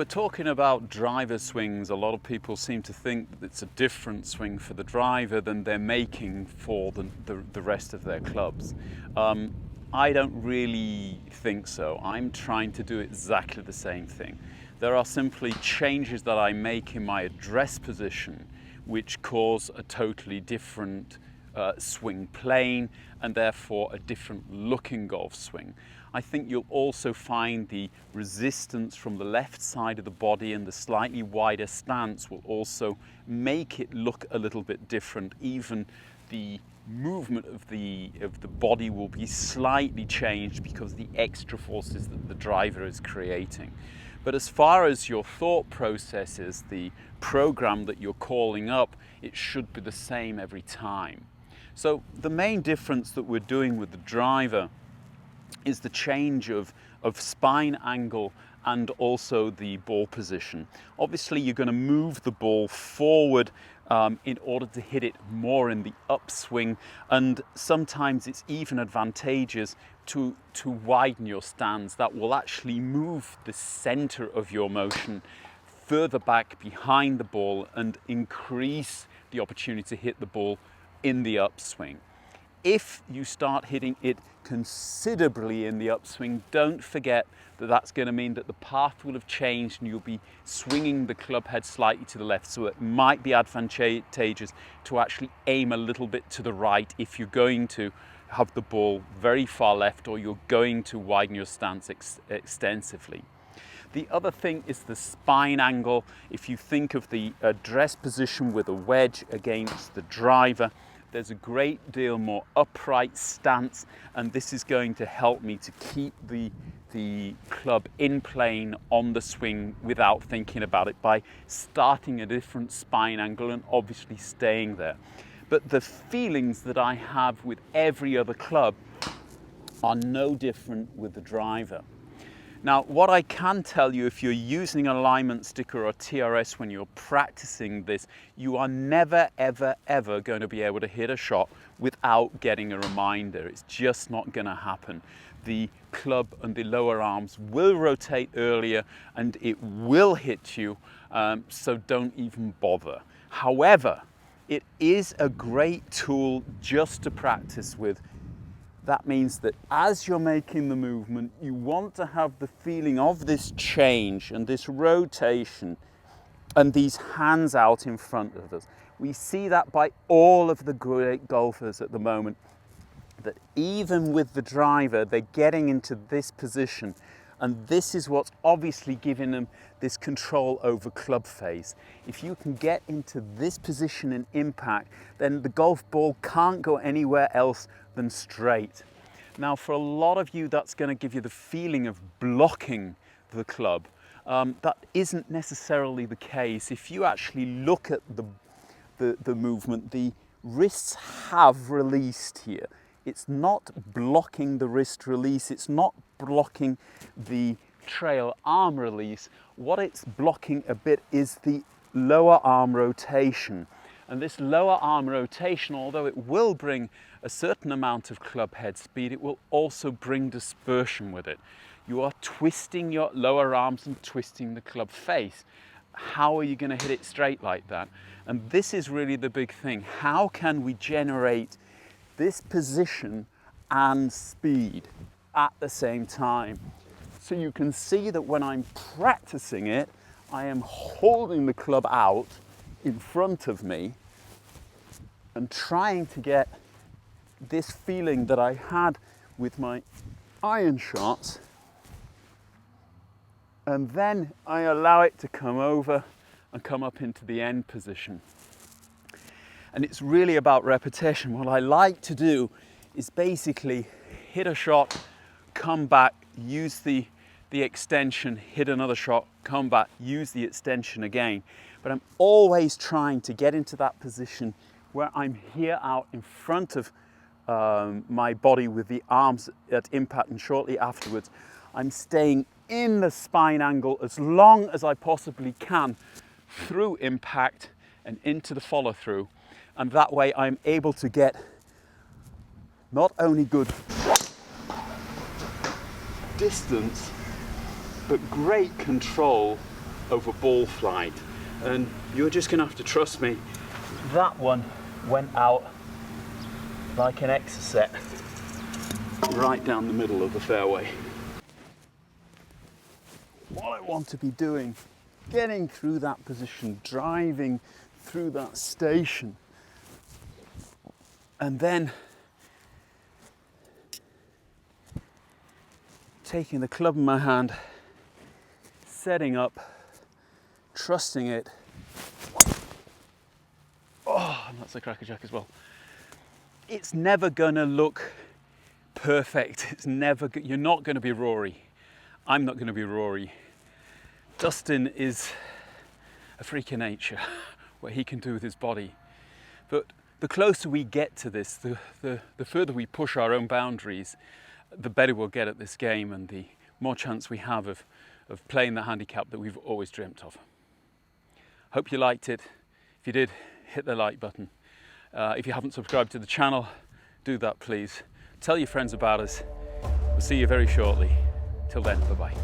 we're talking about driver swings, a lot of people seem to think that it's a different swing for the driver than they're making for the rest of their clubs. I don't really think so. I'm trying to do exactly the same thing. There are simply changes that I make in my address position which cause a totally different swing plane and therefore a different looking golf swing. I think you'll also find the resistance from the left side of the body and the slightly wider stance will also make it look a little bit different. Even the movement of the body will be slightly changed because of the extra forces that the driver is creating. But as far as your thought process is, the program that you're calling up, it should be the same every time. So the main difference that we're doing with the driver is the change of spine angle and also the ball position. Obviously you're going to move the ball forward in order to hit it more in the upswing, and sometimes it's even advantageous to widen your stance. That will actually move the center of your motion further back behind the ball and increase the opportunity to hit the ball in the upswing. If you start hitting it considerably in the upswing, don't forget that that's going to mean that the path will have changed and you'll be swinging the club head slightly to the left. So it might be advantageous to actually aim a little bit to the right if you're going to have the ball very far left or you're going to widen your stance extensively. The other thing is the spine angle. If you think of the address position with a wedge against the driver, there's a great deal more upright stance, and this is going to help me to keep the club in plane on the swing without thinking about it by starting a different spine angle and obviously staying there. But the feelings that I have with every other club are no different with the driver. Now, what I can tell you, if you're using an alignment sticker or TRS when you're practicing this, you are never, ever, ever going to be able to hit a shot without getting a reminder. It's just not going to happen. The club and the lower arms will rotate earlier and it will hit you, so don't even bother. However, it is a great tool just to practice with. That means that as you're making the movement, you want to have the feeling of this change and this rotation and these hands out in front of us. We see that by all of the great golfers at the moment, that even with the driver, they're getting into this position. And this is what's obviously giving them this control over club face. If you can get into this position in impact, then the golf ball can't go anywhere else than straight. Now, for a lot of you, that's going to give you the feeling of blocking the club. That isn't necessarily the case. If you actually look at the movement, the wrists have released here. It's not blocking the wrist release, it's not blocking the trail arm release. What it's blocking a bit is the lower arm rotation. And this lower arm rotation, although it will bring a certain amount of club head speed, it will also bring dispersion with it. You are twisting your lower arms and twisting the club face. How are you going to hit it straight like that? And this is really the big thing. How can we generate this position and speed at the same time? So you can see that when I'm practicing it, I am holding the club out in front of me and trying to get this feeling that I had with my iron shots, and then I allow it to come over and come up into the end position. And it's really about repetition. What I like to do is basically hit a shot, come back, use the extension, hit another shot, come back, use the extension again. But I'm always trying to get into that position where I'm here out in front of my body with the arms at impact, and shortly afterwards I'm staying in the spine angle as long as I possibly can through impact and into the follow through. And that way I'm able to get not only good distance, but great control over ball flight. And you're just gonna have to trust me. That one went out like an Exocet, right down the middle of the fairway. What I want to be doing, getting through that position, driving through that station, and then taking the club in my hand, setting up, trusting it. Oh, and that's a crackerjack as well. It's never gonna look perfect. It's never. You're not gonna be Rory. I'm not gonna be Rory. Dustin is a freak of nature, what he can do with his body. But the closer we get to this, the further we push our own boundaries, the better we'll get at this game, and the more chance we have of playing the handicap that we've always dreamt of. Hope you liked it. If you did, hit the like button. If you haven't subscribed to the channel, do that please. Tell your friends about us. We'll see you very shortly. Till then, bye-bye.